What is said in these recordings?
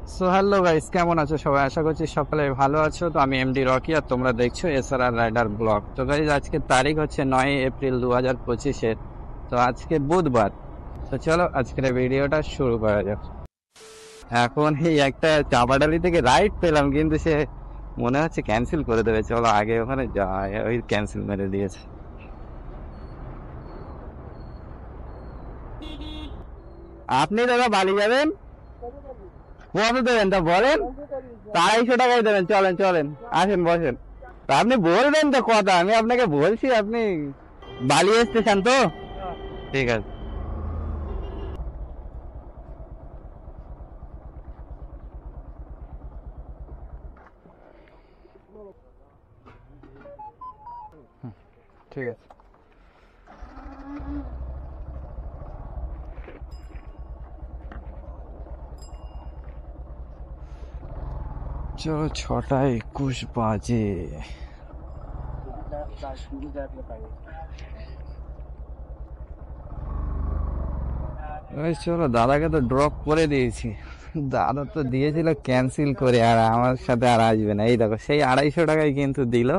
So hello guys, কেমন আছো সবাই? আশা করছি সকালে ভালো আছো। তো আমি এমডি রকি, আর তোমরা দেখছো এসআরআর রাইডার ব্লগ। তো গাইস, আজকে তারিখ হচ্ছে 9 এপ্রিল 2025-এর। তো আজকে বুধবার। তো চলো আজকের ভিডিওটা শুরু করা যাক। এখন এই একটা চাপাডালি থেকে রাইড পেলাম, কিন্তু সে মনে হচ্ছে ক্যান্সেল করে দেবে। চলো আগে ওখানে যাই। ওই ক্যান্সেল মেরে দিয়েছে। আপনি দাদা বালি যাবেন? কত দেবেন তা বলেন? 250 টাকায় দেবেন। চলেন চলেন, আসেন বসেন। তা আপনি বলবেন তো কথা, আমি আপনাকে বলছি। আপনি বালি স্টেশন তো? ঠিক আছে। ঠিক আছে, চলো 6:21 বাজে। ওই চলো, দাদাকে তো ড্রপ করে দিয়েছি। দাদা তো দিয়েছিল ক্যান্সেল করে, আর আমার সাথে আর আসবে না। এই দেখো, সেই 250 টাকায় কিন্তু দিল।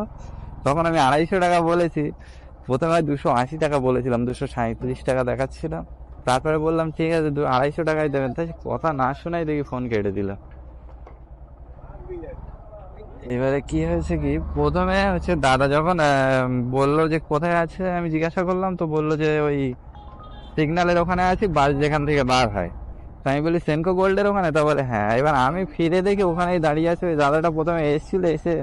তখন আমি 250 টাকা বলেছি। প্রথমে 280 টাকা বলেছিলাম, 237 টাকা দেখাচ্ছিল। তারপরে বললাম ঠিক আছে, 250 টাকায় দেবেন। তাই কথা না শোনাই দেখি ফোন কেটে দিল। এবারে কি হয়েছে কি, প্রথমে হচ্ছে দাদা যখন বললো যে কোথায় আছে, আমি জিজ্ঞাসা করলাম। তো বললো যে ওই সিগন্যালের ওখানে আছি, বাস যেখান থেকে বার হয়। তো আমি বলি সেনকো গোল্ডের ওখানে? তো বলে হ্যাঁ। এবার আমি ফিরে দেখি ওখানেই দাঁড়িয়ে আছে। ওই দাদাটা প্রথমে এসেছিল, এসে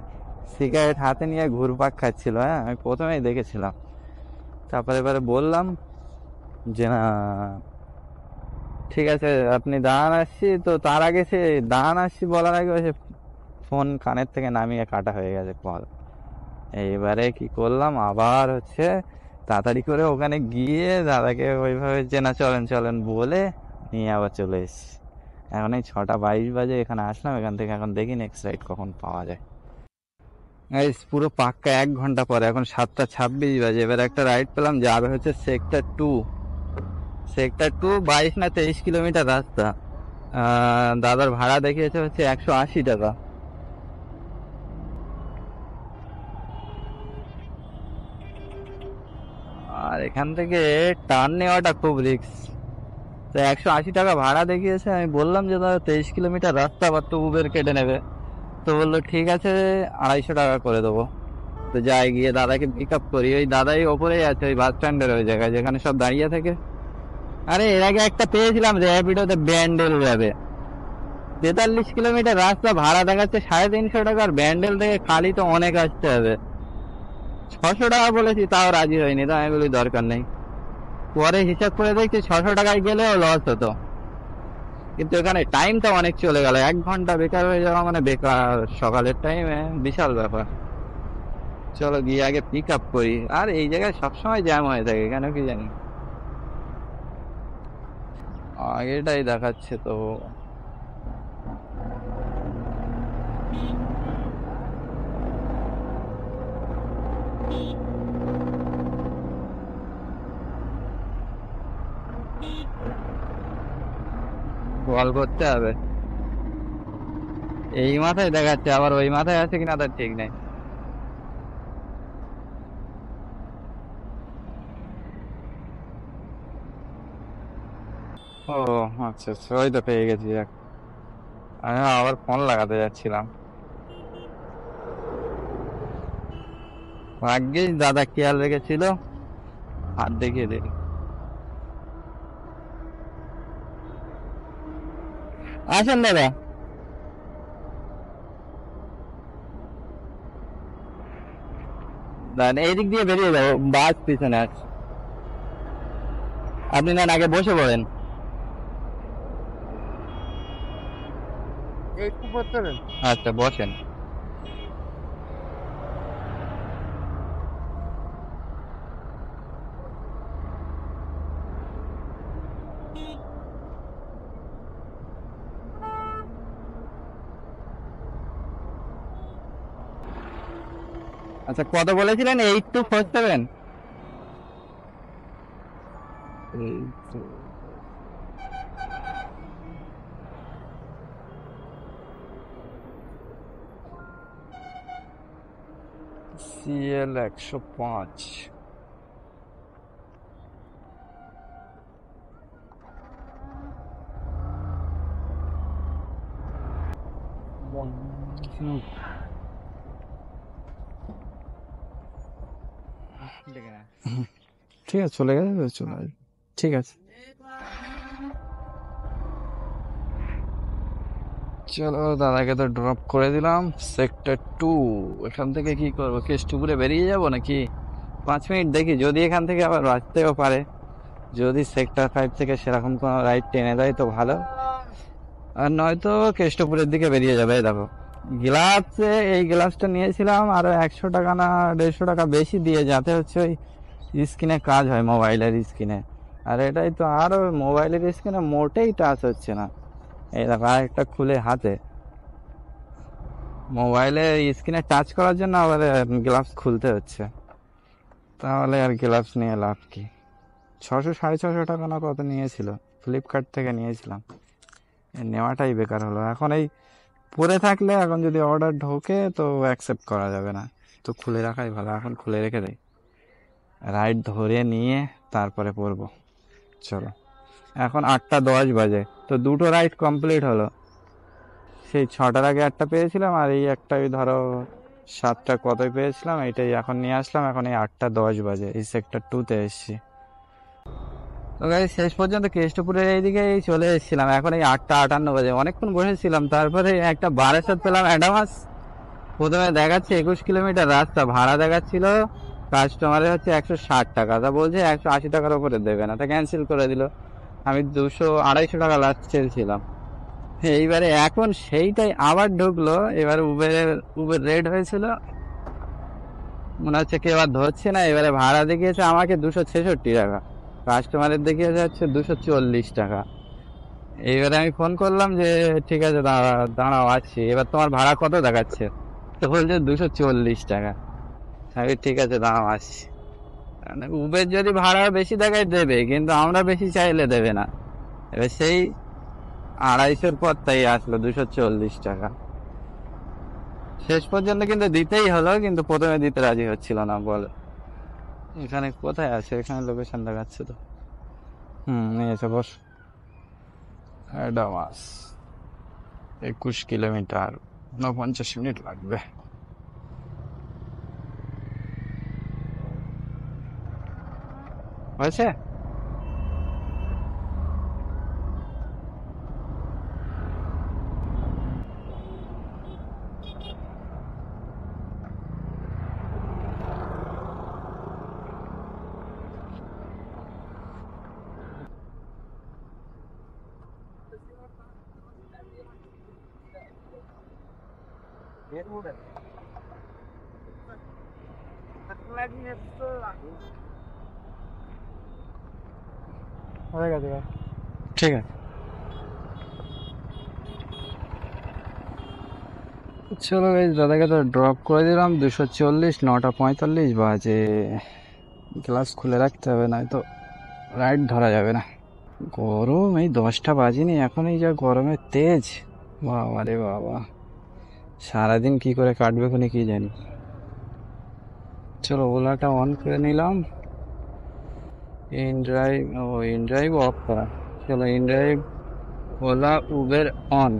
সিগারেট হাতে নিয়ে ঘুরপাক খাচ্ছিল। হ্যাঁ, আমি প্রথমেই দেখেছিলাম। তারপরে এবারে বললাম যে না, ঠিক আছে আপনি দাঁড়ান, আসছি। তো তার আগে সে দাঁড়ান আসছি বলার আগে সে ফোন কানের থেকে নামিয়ে কাটা হয়ে গেছে কল। এইবারে কি করলাম, আবার হচ্ছে তাড়াতাড়ি করে ওখানে গিয়ে দাদাকে ওইভাবে যে না চলেন চলেন বলে নিয়ে আবার চলে এসেছি। এখন এই 6:22 বাজে এখানে আসলাম। এখান থেকে এখন দেখি নেক্সট রাইড কখন পাওয়া যায়। এই পুরো পাক্কা 1 ঘন্টা পরে, এখন 7:26 বাজে। এবার একটা রাইড পেলাম, যাবে হচ্ছে সেক্টর 2। সেক্টর 2 22 না 23 কিলোমিটার রাস্তা। দাদার ভাড়া দেখিয়েছে হচ্ছে 180 টাকা। আর এখান থেকে টার্ন নেওয়াটা খুব রিস্ক। তো 180 টাকা ভাড়া দেখিয়েছে। আমি বললাম যে দাদা 23 কিলোমিটার রাস্তা, আবার তো উবের কেটে নেবে। তো বললো ঠিক আছে, 250 টাকা করে দেবো। তো যাই, গিয়ে দাদাকে পিক আপ করি। ওই দাদাই ওপরেই আছে, ওই বাস স্ট্যান্ডের ওই জায়গায় যেখানে সব দাঁড়িয়ে থাকে। আরে এর আগে একটা পেয়েছিলাম র্যাপিডোতে, ব্যান্ডেল যাবে। 43 কিলোমিটার রাস্তা, ভাড়া দেখাচ্ছে 350 টাকা। আর ব্যান্ডেল থেকে খালি তো অনেক আসতে হবে। 600 টাকা বলেছি, তাও রাজি হয়নি। তো আমি বলি দরকার নেই। পরে হিসাব করে দেখছি 600 টাকায় গেলেও লস হতো। কিন্তু এখানে টাইমটা অনেক চলে গেল। 1 ঘন্টা বেকার হয়ে যাওয়া মানে বেকার সকালের টাইমে, বিশাল ব্যাপার। চলো গিয়ে আগে পিক আপ করি। আর এই জায়গায় সবসময় জ্যাম হয়ে থাকে, কেন কি জানি। আগেটাই দেখাচ্ছে তো। কল করতে হবে। এই মাথায় দেখাচ্ছে, আবার ওই মাথায় আছে কিনা তার ঠিক নেই। ও আচ্ছা আচ্ছা, ওই তো পেয়ে গেছি। আমি আবার ফোন লাগাতে যাচ্ছিলাম। ভাগ্যিস দাদা খেয়াল রেখেছিল, হাত দেখিয়ে দিল। আসেন দাদা। দাদা এই দিক দিয়ে বেরিয়ে যাবো, বাস পিছনে আছে। আপনি নেন, আগে বসে পড়েন। আচ্ছা বসেন। আচ্ছা, কত বলেছিলেন? 8247? CL 105। ঠিক আছে, চলে গেছে তো চলে আসবে। ঠিক আছে, চলো দাদাকে তো ড্রপ করে দিলাম। সেক্টর 2, এখান থেকে কি করবো? কেষ্টপুরে বেরিয়ে যাব নাকি? 5 মিনিট দেখি, যদি এখান থেকে আবার বাঁচতেও পারে। যদি সেক্টর 5 থেকে সেরকম কোনো রাইড টেনে দেয় তো ভালো, আর নয়তো কেষ্টপুরের দিকে বেরিয়ে যাবে। এই দেখো গ্লাসে, এই গ্লাসটা নিয়েছিলাম আরো 100 টাকা না 150 টাকা বেশি দিয়ে, যাতে হচ্ছে ওই স্ক্রিনে কাজ হয়, মোবাইলের স্ক্রিনে। আর এটাই তো, আরো মোবাইলের স্ক্রিনে মোটেই টাচ হচ্ছে না। এই দেখো আরেকটা খুলে হাতে, মোবাইলে স্ক্রিনে টাচ করার জন্য আবার গ্লাভস খুলতে হচ্ছে। তাহলে আর গ্লাভস নিয়ে লাভ কি? 600 সাড়ে 600 টাকা না কত নিয়েছিল, ফ্লিপকার্ট থেকে নিয়েছিলাম। নেওয়াটাই বেকার হলো। এখন এই পরে থাকলে, এখন যদি অর্ডার ঢোকে তো অ্যাকসেপ্ট করা যাবে না, তো খুলে রাখাই ভালো। এখন খুলে রেখে দেয়, রাইড ধরে নিয়ে তারপরে পরবো। চলো, এখন 8টা 10 বাজে, তো 2টো রাইড কমপ্লিট হলো। সেই 6টার আগে একটা পেয়েছিলাম, আর এই একটা ওই ধরো 7টা কতই পেয়েছিলাম, এইটাই এখন নিয়ে আসলাম। এখন এই 8টা 10 বাজে, এই সেক্টর 2তে এসছি। তো গাড়ি শেষ পর্যন্ত কেষ্টপুরের এইদিকে চলে এসেছিলাম। এখন এই 8টা 58 বাজে, অনেকক্ষণ বসেছিলাম। তারপরে একটা বারাসাত পেলাম, অ্যাডামাস। প্রথমে দেখাচ্ছে 21 কিলোমিটার রাস্তা, ভাড়া দেখাচ্ছিল কাস্টমারের হচ্ছে 160 টাকা, তা বলছে 180 টাকার উপরে দেবে না, তা ক্যান্সেল করে দিল। আমি 200 250 টাকা লাস্ট চেয়েছিলাম। এইবারে এখন সেইটাই আবার ঢুকলো। এবার উবের রেড হয়েছিল, মনে হচ্ছে কেউ আর ধরছে না। এবারে ভাড়া দেখিয়েছে আমাকে 266 টাকা, কাস্টমারের দেখিয়েছে হচ্ছে 240 টাকা। এইবারে আমি ফোন করলাম যে ঠিক আছে দাঁড়াও আসছি, এবার তোমার ভাড়া কত দেখাচ্ছে? তো বলছে 240 টাকা। আমি ঠিক আছে দাঁড়াও আসছি। মানে উবের যদি ভাড়া বেশি দেখায় দেবে, কিন্তু আমরা বেশি চাইলে দেবে না। এবার সেই 250-র পর তাই আসলো 240 টাকা। শেষ পর্যন্ত কিন্তু দিতেই হলো, কিন্তু প্রথমে দিতে রাজি হচ্ছিল না। বলে এখানে কোথায় আছে, এখানে লোকেশন দেখাচ্ছে তো। নিয়েছে বস, অ্যাডামাস 21 কিলোমিটার, 49 মিনিট লাগবে। হয়েছে? হয়ে গেছে, ঠিক আছে। চলো এই দাদাকে তো ড্রপ করে দিলাম। 240, 9টা 45 বাজে। গ্লাস খুলে রাখতে হবে, নয়তো রাইড ধরা যাবে না। গরম, এই 10টা বাজেনি এখন, এই যা গরমের তেজ, বাবা রে বাবা, সারাদিন কি করে কাটবে কোনে কি জানি। চলো ওলাটা অন করে নিলাম। ইনড্রাইভ অফ করা। চলো ইনড্রাইভ, ওলা, উবের অন।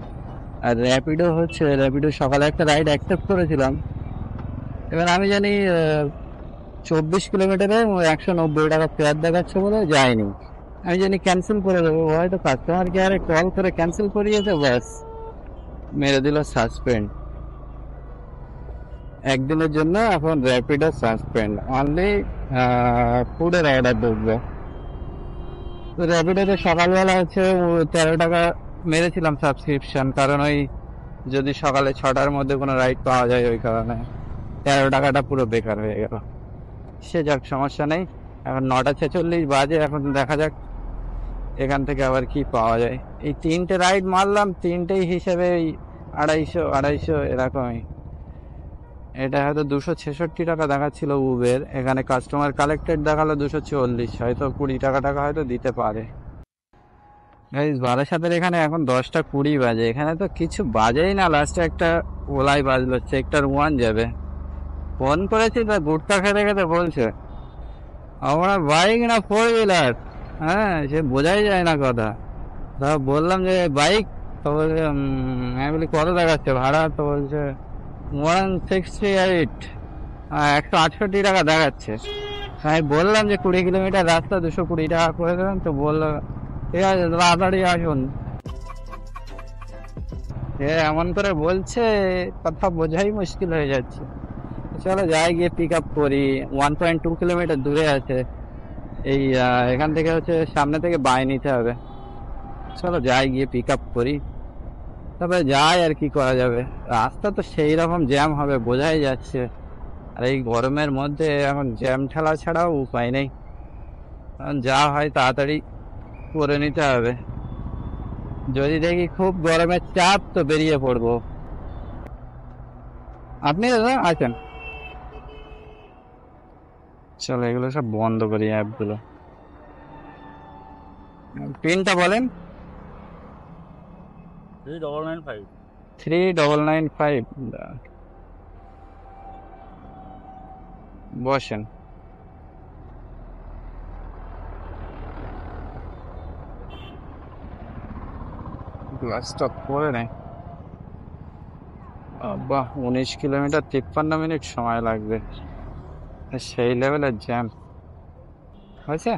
আর র্যাপিডো হচ্ছে, র্যাপিডো সকালে একটা রাইড অ্যাকসেপ্ট করেছিলাম। এবার আমি জানি 24 কিলোমিটারে 190 টাকা ফেয়ার দেখাচ্ছে বলে যায়নি। আমি জানি ক্যান্সেল করে দেবো, হয়তো কাস্টমার কেয়ারে কল করে ক্যান্সেল করিয়েছে, ব্যাস মেরে দিল সাসপেন্ড। একদিনের জন্য এখন র্যাপিডো সাসপেন্ড, অনলি ফুডের অর্ডার ঢুকবে। তো র্যাপিডোতে সকালবেলা হচ্ছে 13 টাকা মেরেছিলাম সাবস্ক্রিপশন, কারণ ওই যদি সকালে 6টার মধ্যে কোনো রাইড পাওয়া যায়, ওই কারণে 13 টাকাটা পুরো বেকার হয়ে গেল। সে যাক, সমস্যা নেই। এখন 9টা 46 বাজে, এখন দেখা যাক এখান থেকে আবার কি পাওয়া যায়। এই 3টে রাইড মারলাম, 3টেই হিসেবে 250 এরকমই। এটা হয়তো 266 টাকা দেখাচ্ছিল উবের, এখানে কাস্টমার কালেক্টেড দেখালো 240, হয়তো 20 টাকা হয়তো দিতে পারে। বারাসাতের এখানে এখন 10টা 20 বাজে, এখানে তো কিছু বাজেই না। লাস্টে একটা ওলাই বাজলো, সেক্টর 1 যাবে। ফোন করেছি তা গুটকা খেতে খেতে বলছে আমরা বাইক না ফোর হুইলার। হ্যাঁ, সে বোঝাই যায় না কথা। তা বললাম যে বাইক, তো বলছে আমি বলি কত দেখাচ্ছে ভাড়া, তো বলছে 168, 168 টাকা দেখাচ্ছে। আমি বললাম যে 20 কিলোমিটার রাস্তা 220 টাকা করে দেবেন, তো বললো ঠিক আছে তাড়াতাড়ি আসুন। এ এমন করে বলছে, কথা বোঝাই মুশকিল হয়ে যাচ্ছে। চলো যাই গিয়ে পিক আপ করি। 1.2 কিলোমিটার দূরে আছে। এই এখান থেকে হচ্ছে সামনে থেকে বাই নিতে হবে। চলো যাই গিয়ে পিক আপ করি, তবে যাই আর কি করা যাবে। রাস্তা তো সেই রকম জ্যাম হবে বোঝাই যাচ্ছে। আর এই গরমের মধ্যে এখন জ্যাম ঠেলা ছাড়াও উপায় নেই। এখন যা হয় তাড়াতাড়ি করে নিতে হবে। যদি দেখি খুব গরমের চাপ তো বেরিয়ে পড়বো। আপনি দাদা আছেন? চলো এগুলো সব বন্ধ করি অ্যাপগুলো। পিনটা বলেন। 3995। 3995। বসেন। গ্লাসটা করে নেই। বাহ, 19 কিলোমিটার 53 মিনিট সময় লাগবে। সেই লেভেলের জ্যাম হয়েছে।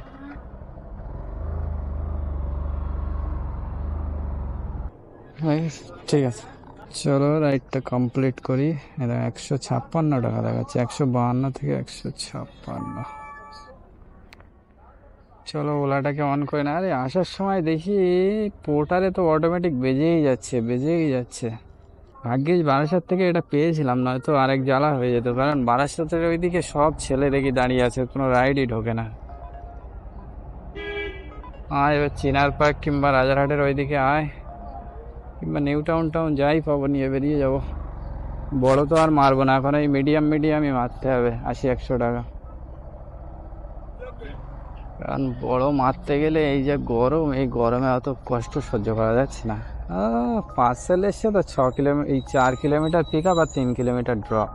ঠিক আছে, চলো রাইডটা কমপ্লিট করি। এটা 156 টাকা দেখাচ্ছে, 152 থেকে 156। চলো ওলাটাকে অন করে না। আরে আসার সময় দেখি পোর্টারে তো অটোমেটিক বেজেই যাচ্ছে। ভাগ্যিস বারাসাত থেকে এটা পেয়েছিলাম, নয়তো আরেক জ্বালা হয়ে যেত। কারণ বারাসাতের ওইদিকে সব ছেলে দেখি দাঁড়িয়ে আছে, কোনো রাইডই ঢোকে না। আয় এবার চিনার পার্ক কিংবা রাজারহাটের ওইদিকে আয়, কিংবা নিউ টাউন যাই পাবো নিয়ে বেরিয়ে যাব। বড় তো আর মারবো না এখন, এই মিডিয়ামই মারতে হবে 80-100 টাকা। কারণ বড় মারতে গেলে এই যে গরম, এই গরমে অত কষ্ট সহ্য করা যাচ্ছে না। পার্সেল এসছে তো 6 কিলোমিটার, এই 4 কিলোমিটার পিক আপ আর 3 কিলোমিটার ড্রপ।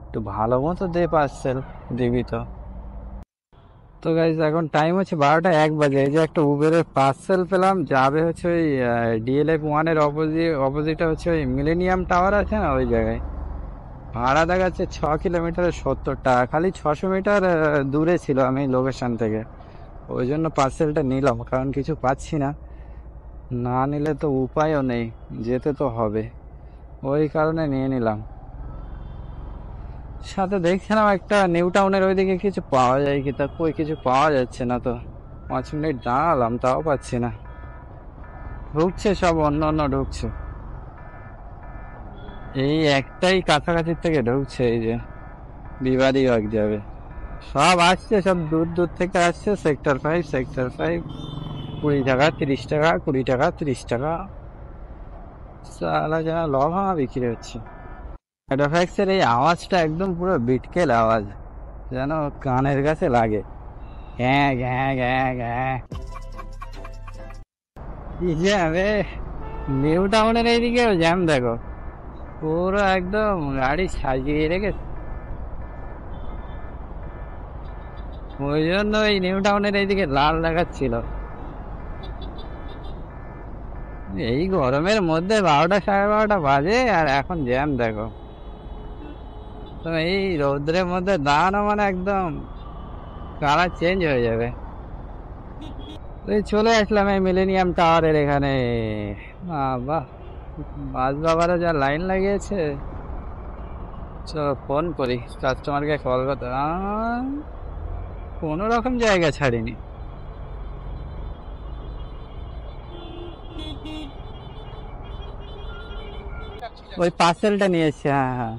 একটু ভালো মতো দে পার্সেল, দিবি তো। তো গাইজ এখন টাইম হচ্ছে 12টা 1 বাজে। এই যে একটা উবেরের পার্সেল পেলাম, যাবে হচ্ছে ওই DLF1-এর অপোজিটে হচ্ছে ওই মিলেনিয়াম টাওয়ার আছে না, ওই জায়গায়। ভাড়া দেখাচ্ছে 6 কিলোমিটারে 70 টাকা। খালি 600 মিটার দূরে ছিল আমি লোকেশন থেকে, ওই জন্য পার্সেলটা নিলাম। কারণ কিছু পাচ্ছি না, না নিলে তো উপায়ও নেই, যেতে তো হবে, ওই কারণে নিয়ে নিলাম। সাথে দেখছিলাম একটা নিউ টাউনের ওইদিকে কিছু পাওয়া যায় কি, তা কই কিছু পাওয়া যাচ্ছে না। তো 5 মিনিট দাঁড়ালাম, তাও পাচ্ছি না। ঢুকছে সব অন্য ঢুকছে, এই একটাই কাছাকাছি থেকে ঢুকছে, এই যে বিবাদীবাগ যাবে। সব আসছে, সব দূর থেকে আসছে। সেক্টর 5 20 টাকা 30 টাকা, 20 টাকা 30 টাকা। সালা যেন লভাঙা বিক্রি হচ্ছে। এডোফ্যাক্সের এই আওয়াজটা একদম পুরো বিটকেল আওয়াজ, যেন কানের কাছে লাগে। হ্যাঁ হ্যাঁ হ্যাঁ হ্যাঁ। কি জ্যাম রে! নিউ টাউনের এইদিকেও জ্যাম দেখো, পুরো একদম গাড়ি সাজিয়ে রেখেছে। ওই জন্য এই নিউ টাউনের এইদিকে লাল দেখাচ্ছিল। এই গরমের মধ্যে 12টা 12:30 বাজে, আর এখন জ্যাম দেখো। তো এই রৌদ্রের মধ্যে দাঁড়ানো মানে একদম কালার চেঞ্জ হয়ে যাবে। এই চলে আসলাম এই মিলেনিয়াম টাওয়ারের এখানে। বাহ, বাস বাবারা যা লাইন লাগিয়েছে। চলো ফোন করি কাস্টমারকে, কল করতে কোনো রকম জায়গা ছাড়িনি। ওই পার্সেলটা নিয়ে এসছি। হ্যাঁ হ্যাঁ,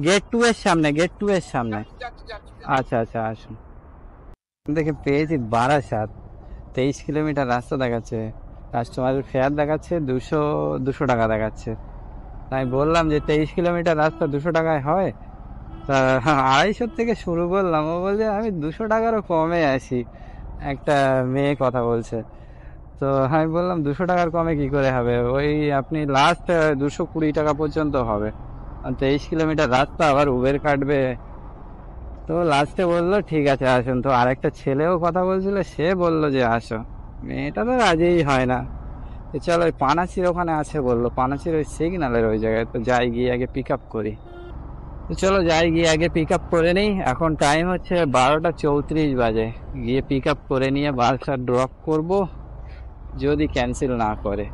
গেট টু এর সামনে। আচ্ছা আচ্ছা, আসুন। দেখে পেয়েছি বারাসাত, 23 কিলোমিটার রাস্তা দেখাচ্ছে। কাস্টমারের ফেয়ার দেখাচ্ছে 200 টাকা দেখাচ্ছে। তাই বললাম যে 23 কিলোমিটার রাস্তা 200 টাকায় হয়? তা 250 থেকে শুরু করলাম। ও বলছে আমি 200 টাকারও কমে আসি। একটা মেয়ে কথা বলছে। তো আমি বললাম 200 টাকার কমে কি করে হবে, ওই আপনি লাস্ট 220 টাকা পর্যন্ত হবে। 23 কিলোমিটার রাস্তা, আবার উবের কাটবে। তো লাস্টে বললো ঠিক আছে আসুন। তো আরেকটা ছেলেও কথা বলছিল, সে বললো যে আসো। মেয়েটা তো রাজিই হয় না। তো চলো ওই পানাচির ওখানে আছে বললো, পানাচির ওই সিগনালের ওই জায়গায়। তো যাই, গিয়ে আগে পিক আপ করি। তো চলো যাই, গিয়ে আগে পিক আপ করে নিই। এখন টাইম হচ্ছে 12টা 34 বাজে। গিয়ে পিক আপ করে নিয়ে বাসটা ড্রপ করব, যদি ক্যান্সেল না করে।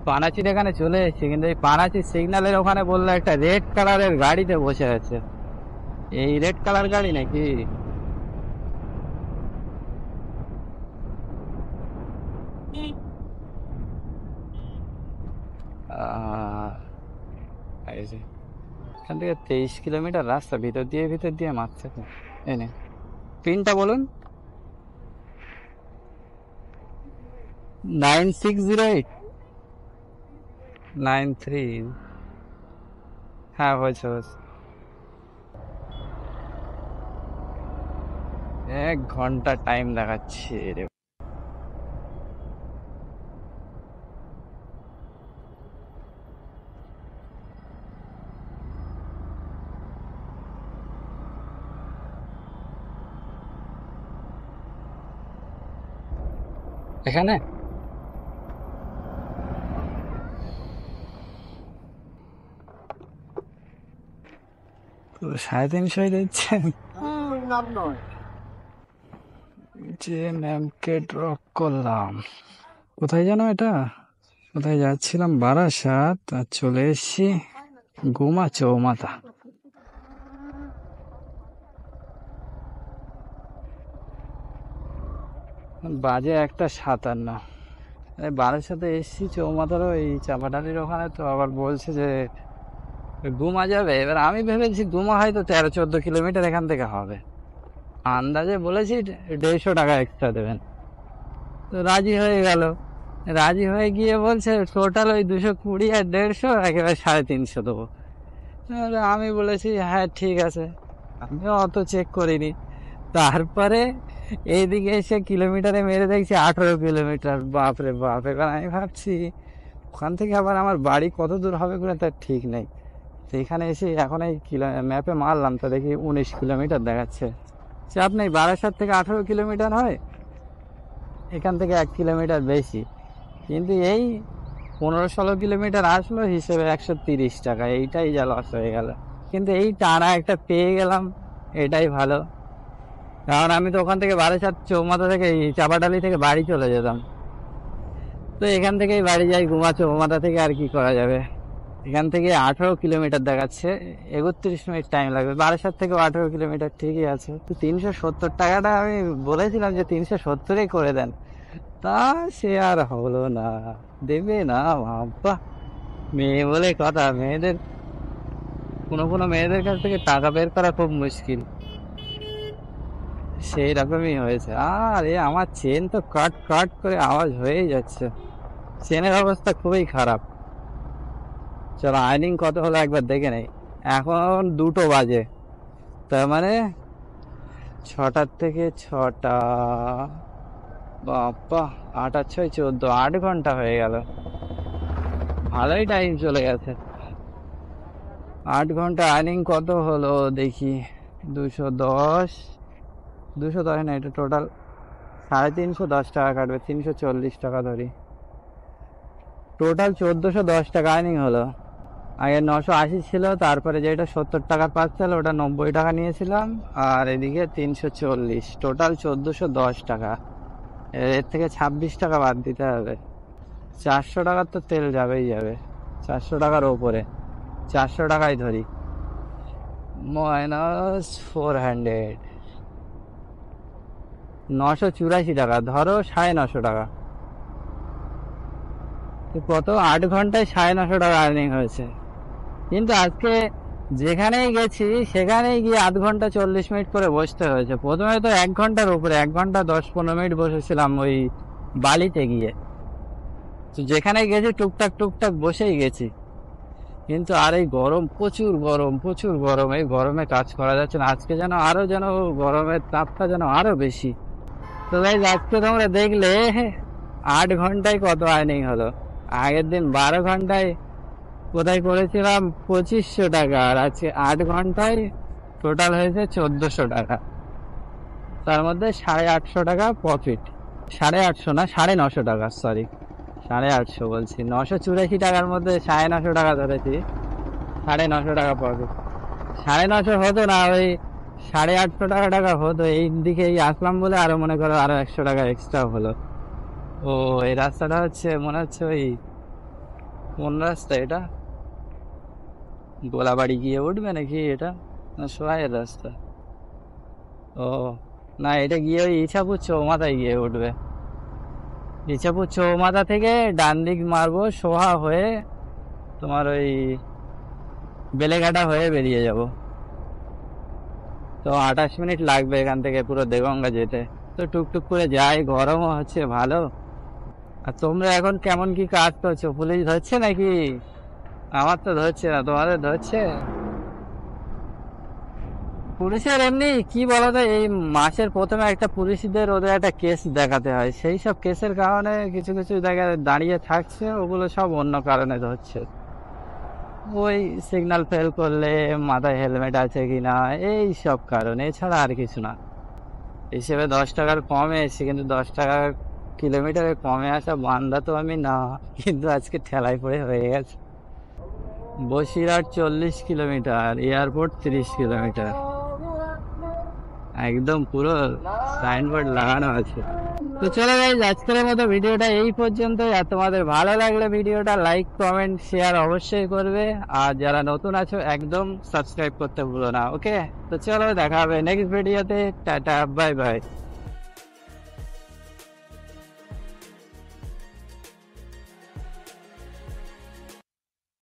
পানাচির এখানে চলে এসেছি, কিন্তু এই পানাচির সিগন্যালের ওখানে বললো একটা রেড কালারের গাড়িতে বসে আছে। এই রেড কালার গাড়ি নাকি? আহ, এই যে, এখান থেকে 23 কিলোমিটার রাস্তা, ভিতর দিয়ে মারছে তো। এনে পিনটা বলুন। 9608 93। হ্যাঁ হয়েছে হয়েছে। 1 ঘন্টা টাইম দেখাচ্ছে রে। এখানে তো 350 দিচ্ছেন। যে ম্যামকে ড্রপ করলাম, কোথায় জানো এটা? কোথায় যাচ্ছিলাম? বারাসাত, আর চলে এসছি গুমা চৌমাথা। বাজে 1টা 57। বারাসাতে এসছি চৌমাথার ওই চাপাডালির ওখানে। তো আবার বলছে যে গুমা যাবে। এবার আমি ভেবেছি গুমা হয়তো 13-14 কিলোমিটার এখান থেকে হবে। আন্দাজে বলেছি 150 টাকা এক্সট্রা দেবেন। তো রাজি হয়ে গেল। রাজি হয়ে গিয়ে বলছে টোটাল ওই 220 আর 150 একেবারে 350 দেবো। তাহলে আমি বলেছি হ্যাঁ ঠিক আছে। আমিও অত চেক করিনি। তারপরে এইদিকে এসে কিলোমিটারে মেরে দেখছি 18 কিলোমিটার। বাপরে বাপ! এবার আমি ভাবছি ওখান থেকে আবার আমার বাড়ি কত দূর হবে করে তার ঠিক নেই। তো এখানে এসে এখন এই ম্যাপে মারলাম, তো দেখি 19 কিলোমিটার দেখাচ্ছে। চাপ নেই, বারাসাত থেকে 18 কিলোমিটার হয়, এখান থেকে 1 কিলোমিটার বেশি। কিন্তু এই 15-16 কিলোমিটার আসলো হিসেবে 130 টাকা, এইটাই যা লস হয়ে গেল। কিন্তু এই টানা একটা পেয়ে গেলাম, এটাই ভালো। কারণ আমি তো ওখান থেকে বারাসাত চৌমাথা থেকে এই চাপাডালি থেকে বাড়ি চলে যেতাম। তো এখান থেকেই বাড়ি যাই, গুমা চৌমাথা থেকে আর কি করা যাবে। এখান থেকে 18 কিলোমিটার দেখাচ্ছে, 31 মিনিট টাইম লাগবে। বারাসাত থেকে 18 কিলোমিটার ঠিকই আছে। তো 370 টাকাটা আমি বলেছিলাম যে 370-ই করে দেন, তা সে আর হলো না। দেবে না বাবা। মেয়ে বলে কথা, মেয়েদের কোনো মেয়েদের কাছ থেকে টাকা বের করা খুব মুশকিল। সেই রকমই হয়েছে। আর এ আমার চেন তো কাট কাট করে আওয়াজ হয়েই যাচ্ছে। চেনের অবস্থা খুবই খারাপ। চলো আর্নিং কত হলো একবার দেখে নেই। এখন 2টো বাজে, তার মানে 6টার থেকে 6টা, বাবা 8 আর 6 14, 8 ঘন্টা হয়ে গেল। ভালোই টাইম চলে গেছে। 8 ঘন্টা আর্নিং কত হলো দেখি। 210, 210 না, এটা টোটাল 350 টাকা কাটবে। 340 টাকা ধরি, টোটাল 1410 টাকা আর্নিং হলো। আগে 980 ছিল, তারপরে যেটা 70 টাকার পাচ্ছিল ওটা 90 টাকা নিয়েছিলাম, আর এদিকে 340, টোটাল 1410 টাকা। এর থেকে 26 টাকা বাদ দিতে হবে। 400 টাকার তো তেল যাবেই যাবে, 400 টাকার ওপরে। 400 টাকাই ধরি, -400, 984 টাকা ধরো, 950 টাকা। তো কত 8 ঘন্টায় 950 টাকা আর্নিং হয়েছে। কিন্তু আজকে যেখানেই গেছি সেখানেই গিয়ে 8 ঘন্টা 40 মিনিট করে বসতে হয়েছে। প্রথমে তো 1 ঘন্টার উপরে, 1 ঘন্টা 10-15 মিনিট বসেছিলাম ওই বালিতে গিয়ে। তো যেখানে গেছি টুকটাক টুকটাক বসেই গেছি। কিন্তু আর এই গরম, প্রচুর গরম, প্রচুর গরম। এই গরমে কাজ করা যাচ্ছে না। আজকে যেন গরমের তাপটা যেন আরো বেশি। তো গাইস আজকে তোমরা দেখলে 8 ঘন্টায় কত আর্নিং হলো। আগের দিন 12 ঘন্টায় কোথায় করেছিলাম 2500 টাকা, আর আজকে 8 ঘন্টায় টোটাল হয়েছে 1400 টাকা। তার মধ্যে 850 টাকা প্রফিট। 850 না, 950 টাকা, সরি 850 বলছি, 984 টাকার মধ্যে 950 টাকা ধরেছি, 950 টাকা প্রফিট। 950 হতো না, ওই 850 টাকা হতো। এই দিকে এই আসলাম বলে আরো মনে করো আরো 100 টাকা এক্সট্রা হলো। ও, এই রাস্তাটা হচ্ছে মনে হচ্ছে ওই, কোন রাস্তা এটা, গোলাবাড়ি গিয়ে উঠবে নাকি এটা, না সোহাইয়ের রাস্তা? ও না, এটা গিয়ে ওই ইছাপুর চৌমাথায় গিয়ে উঠবে। ইছাপুর চৌমাথা থেকে ডান দিক মারবো, সোহা হয়ে তোমার ওই বেলেঘাটা হয়ে বেরিয়ে যাব। তো 28 মিনিট লাগবে এখান থেকে পুরো দেগঙ্গা যেতে। তো টুকটুক করে যাই, গরমও হচ্ছে ভালো। আর তোমরা এখন কেমন কি কাজ করছো? পুলিশ ধরছে নাকি? আমার তো ধরছে না, তোমাদের ধরছে? পুলিশের এমনি কি বলতো, এই মাসের প্রথমে একটা পুলিশদের ওদের একটা কেস দেখাতে হয়, সেই সব কেসের কারণে কিছু কিছু জায়গায় দাঁড়িয়ে থাকছে, ওগুলো সব অন্য কারণে ধরছে। ওই সিগন্যাল ফেল করলে, মাথায় হেলমেট আছে কিনা, এই সব কারণে, এছাড়া আর কিছু না। হিসেবে 10 টাকার কমে এসেছি, কিন্তু 10 টাকা কিলোমিটারে কমে আসা বান্দা তো আমি না, কিন্তু আজকে ঠেলায় পড়ে হয়ে গেছে। বসিরহাট 40 কিলোমিটার, এয়ারপোর্ট 30 কিলোমিটার, একদম পুরো সাইনবোর্ড লাগানো আছে। তো চলো গাইজ, আজকের মতো ভিডিওটা এই পর্যন্তই। আর তোমাদের ভালো লাগলে ভিডিওটা লাইক কমেন্ট শেয়ার অবশ্যই করবে, আর যারা নতুন আছো একদম সাবস্ক্রাইব করতে ভুলো না। ওকে, তো চলো দেখা হবে নেক্সট ভিডিওতে। Tata, bye bye.